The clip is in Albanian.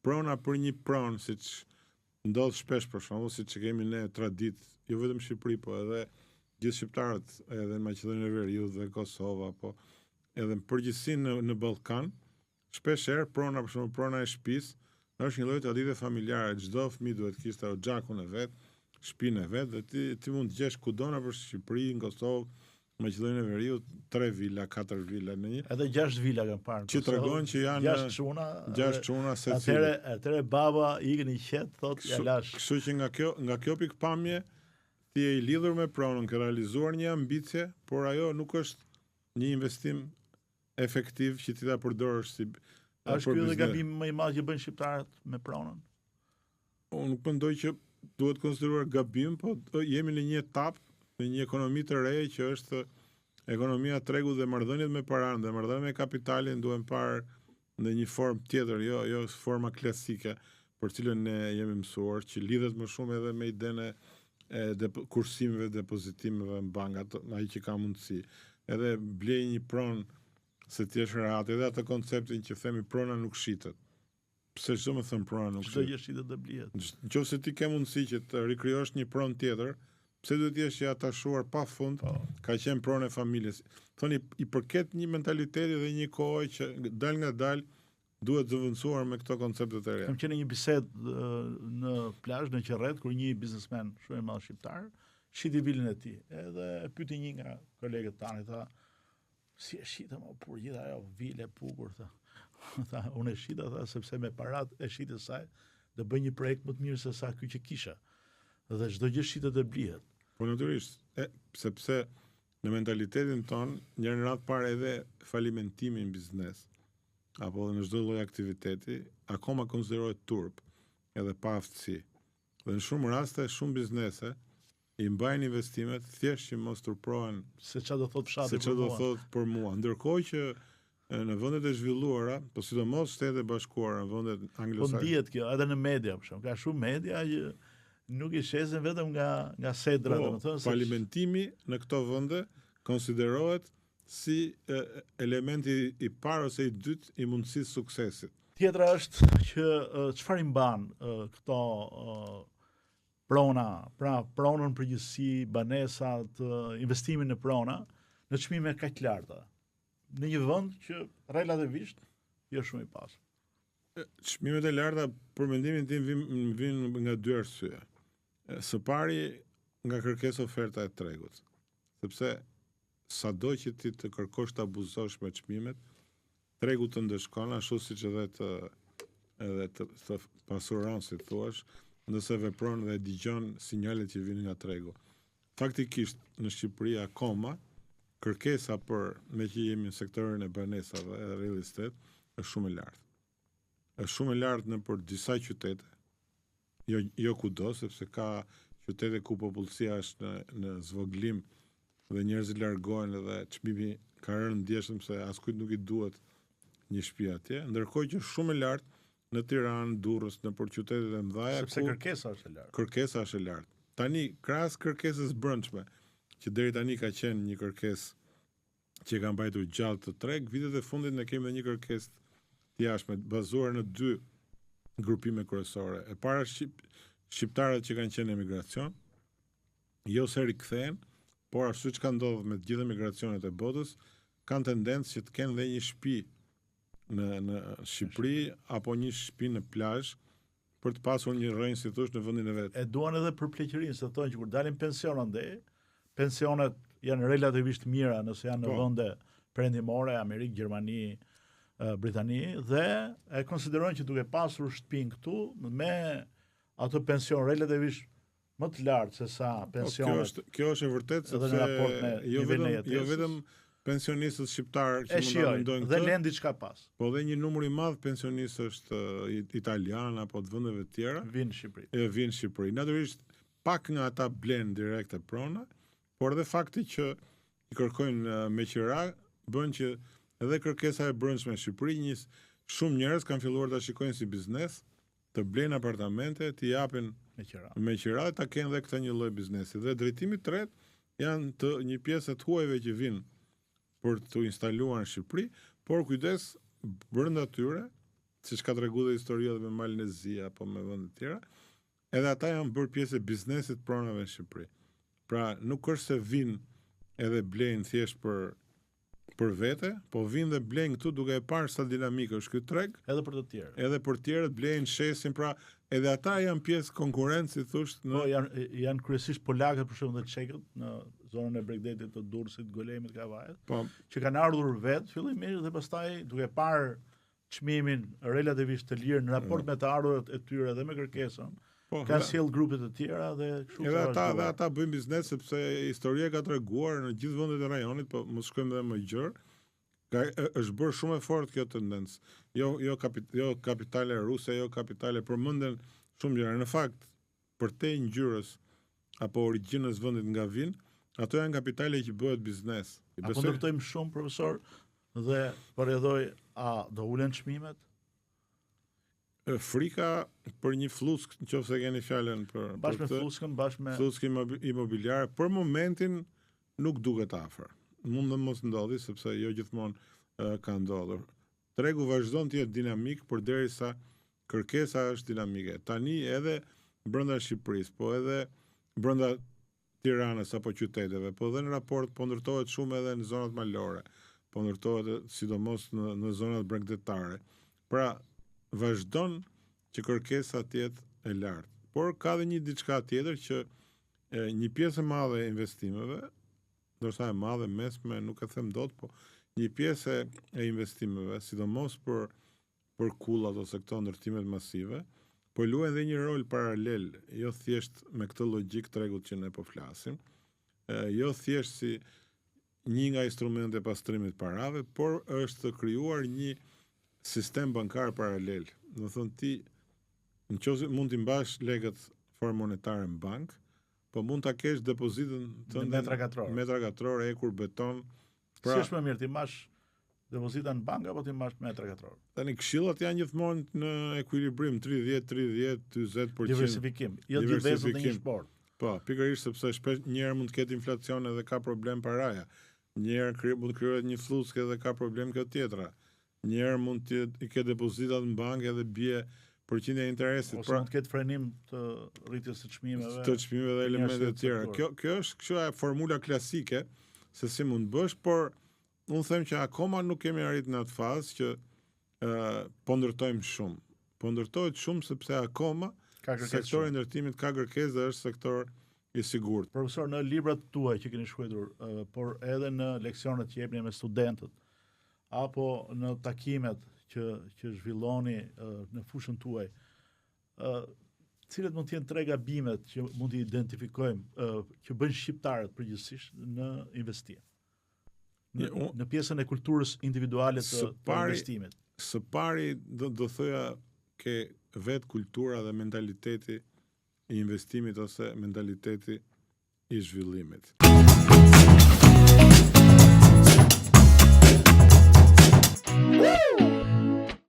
prona për një pronë, siç ndodh shpesh për shembull, siç kemi ne traditë, jo vetëm në Shqipëri, po edhe gjithë shqiptarët, edhe në Maqedoninë e Veriut dhe Kosova, po edhe në përgjithësi në Ballkan, shpesh herë prona, për shembull, prona e shtëpisë, është një lloj tradite familjare. Çdo fëmijë duhet të kishte xhakun e vet, shtëpinë e vet, dhe ti mund të gjesh kudo nëpër Shqipëri, në Kosovë, Maqedoninë e Veriut, 3 vila, 4 vila në një. Edhe 6 vila kanë parë. Që tregojnë që janë 6 çuna secili. Atëre baba ikën i qet, thotë ja lash. Kështu që nga kjo pikpamje ti je i lidhur me pronën, ke realizuar një ambicie, por ajo nuk është një investim efektiv që ti ta përdorësh si është ky edhe gabim më i madh që bëjnë shqiptarët me pronën. Unë nuk mendoj që duhet konsideruar gabim, po jemi në një etapë, në një ekonomi të re që është ekonomia tregut dhe marrëdhëniet me paranë dhe marrëdhëniet me kapitalin duhen parë në një formë tjetër, jo forma klasike për cilën ne jemi mësuar, që lidhet më shumë edhe me idenë e kursimeve, depozitimeve në banka, ai që ka mundësi. Edhe blej një pronë se ti je rehat, edhe atë konceptin që themi prona nuk shitet. Pse çdo më thën prona nuk shitet? Çdo gjë shitet dhe blihet. Nëse ti ke mundësi që të rikrijosh një pronë tjetër, pse duhet të jesh i atashuar pafund, ka qenë pronë e familjes. Thoni, i përket një mentaliteti dhe një kohë që dal nga dal duhet zëvendësuar me këto konceptet e reja. Kam qenë një bisedë në plazh në Qerret kur një biznesmen shumë i madh shqiptar shiti vilën e tij. Edhe e pyeti një nga kolegët tanë, tha, si e shita më për gjithë ajo vilë e bukur, tha. Tha, unë e shita, tha, sepse me parat e shitës saj do bëj një projekt më të mirë se sa ky që kisha. Dhe çdo gjë shitet e blihet. Po natyrisht, sepse në mentalitetin ton, një radhë parë edhe falimentimi në biznes, apo në çdo lloj aktiviteti, akoma konsiderohet turp, edhe pa aftësi. Dhe në shumë raste, shumë biznese i mbajnë investimet thjesht që mos turprohen se çfarë do thotë fshati se çfarë do thotë për mua. Ndërkohë që në vendet e zhvilluara, po sidomos Shtetet e Bashkuara, në vendet anglosaksone. Po ndihet kjo edhe në media, për shembull, ka shumë media që nuk i shesin vetëm nga sedra, domethënë. Falimentimi në këto vende konsiderohet si elementi i parë ose i dytë i mundësisë suksesit. Tjetra është që çfarë i mban këto prona, pra pronën përgjithësi, banesat, investimin në prona në çmime kaq të larta. Në një vend që relativisht jo shumë i pasur. Çmimet e larta për mendimin tim vijnë nga dy arsye. Së pari nga kërkesa oferta e tregut. Sepse sado që ti të kërkosh të abuzosh me çmimet, tregu të ndëshkon ashtu siç edhe të pasuron, si thuash, nëse vepron dhe dëgjon sinjalet që vijnë nga tregu. Faktikisht në Shqipëri akoma kërkesa për me që jemi në sektorin e banesave e real estate është shumë e lartë. Është shumë e lartë në për disa qytete, jo kudo, sepse ka qytete ku popullsia është në zvoglim dhe njerëzit largohen edhe çmimi ka rënë ndjeshëm se askujt nuk i duhet një shtëpi atje, ndërkohë që shumë e lartë në Tiranë, Durrës, në për qytetet e mëdha, sepse kërkesa është e lartë. Kërkesa është e lartë. Tani krahas kërkesës brendshme, që deri tani ka qenë një kërkesë që ka mbajtur gjallë të treg, vitet e fundit ne kemi edhe një kërkesë të jashtme bazuar në dy grupime kryesore. E para shqiptarët që kanë qenë në emigracion, jo se rikthehen, por ashtu siç ka ndodhur me të gjithë emigracionet e botës, kanë tendencë që të kenë dhe një shtëpi në Shqipëri apo një shtëpi në plazh për të pasur një rrënjë si thosh në vendin e vet. E duan edhe për pleqërinë, se thonë që kur dalin pension andej, pensionet janë relativisht mira nëse janë në vende perëndimore, Amerikë, Gjermani, Britani, dhe e konsiderojnë që duke pasur shtëpinë këtu me ato pension relativisht më të lartë se sa pensionet. Kjo është e vërtetë sepse jo vetëm pensionistët shqiptar që mund ta mendojnë këtë. Dhe lën diçka pas. Po dhe një numër i madh pensionistë është italian apo të vendeve të tjera vinë në Shqipëri. Vinë në Shqipëri. Natyrisht pak nga ata blen direkt e prona, por edhe fakti që i kërkojnë me qira bën që edhe kërkesa e brendshme në Shqipëri, shumë njerëz kanë filluar ta shikojnë si biznes, të blenë apartamente, t'i japin me qira, ta kenë dhe këtë një lloj biznesi. Dhe drejtimi i tretë janë një pjesë të huajve që vinë për të instaluar në Shqipëri, por kujdes brenda tyre siç ka treguar dhe historia dhe me Malnezi apo me vende të tjera, edhe ata janë bërë pjesë e biznesit pronave në Shqipëri. Pra nuk është se vinë edhe blejnë thjesht për vete, po vinë dhe blejnë këtu duke e parë sa dinamikë është ky treg, edhe për të tjerë. edhe për tjerët blejnë, shesin, pra edhe ata janë pjesë konkurrencë, si thosht, Po janë kryesisht polakët për shembull dhe çekët në zonën e Bregdetit të Durrësit, Golemit, Kavajit, po, që kanë ardhur vetë fillimisht dhe pastaj duke parë çmimin relativisht të lirë në raport me të ardhurat e tyre dhe me kërkesën, po, kanë sjell grupe të tjera dhe kështu edhe ata bëjnë biznes sepse historia ka treguar në gjithë vendet e rajonit, po mos shkojmë edhe më gjerë. Është bërë shumë e fortë kjo tendencë. Jo kapitale ruse, jo kapitale përmenden shumë gjëra. Në fakt, përtej ngjyrës apo origjinës vendit nga vinë, ato janë kapitale që bëhet biznes. Apo ndërtojmë shumë, profesor, dhe përjedhoj, a do ulen çmimet? Frika për një flusk, nëse keni fjalën për Bashkë me fluskën, bashkë me flusk imobiliare, për momentin nuk duket afër. Mund të mos ndodhi sepse jo gjithmonë ka ndodhur. Tregu vazhdon të jetë dinamik përderisa kërkesa është dinamike. Tani edhe brenda Shqipërisë, po edhe brenda Tiranës apo qyteteve, po edhe në raport po ndërtohet shumë edhe në zonat malore, po ndërtohet sidomos në zonat bregdetare. Pra vazhdon që kërkesa të jetë e lartë. Por ka dhe një diçka tjetër që një pjesë e madhe e investimeve, ndërsa e madhe mesme nuk e them dot, po një pjesë e investimeve, sidomos për kullat ose këto ndërtimet masive, po luajnë dhe një rol paralel, jo thjesht me këtë logjik tregut që ne po flasim, jo thjesht si një nga instrumente pastrimit parave, por është të krijuar një sistem bankar paralel. Do thonë ti nëse mund t'i mbash lekët formë monetare në bank, po mund ta kesh depozitën tënde metra katror, ekur, beton. Pra, si është më mirë ti mbash depozita në bank apo ti mbash metra katror? Tani këshillat janë gjithmonë në ekuilibrim 30-30, 40%. Diversifikim, jo diversifikim në një sport. Po, pikërisht sepse shpesh njëherë mund të ketë inflacion edhe ka problem paraja. Njëherë mund të krijohet një flusk edhe ka problem kjo tjetra. Njëherë mund të ketë depozitat në bank edhe bie përqindja e interesit. Ose mund të ketë frenim të rritjes së çmimeve. Të çmimeve dhe elemente të tjera. Kjo është kështu formula klasike se si mund bësh, por unë them që akoma nuk kemi arritur në atë fazë që po ndërtojmë shumë. Po ndërtohet shumë sepse akoma sektori i ndërtimit ka kërkesë dhe është sektor i sigurt. Profesor, në librat tuaj që keni shkruar, por edhe në leksionet që jepni me studentët, apo në takimet që zhvilloni në fushën tuaj, cilat mund të jenë tre gabimet që mund të identifikojmë që bëjnë shqiptarët përgjithsisht në investim? Në pjesën e kulturës individuale të investimit. Së pari do thoya ke vetë kultura dhe mentaliteti i investimit ose mentaliteti i zhvillimit.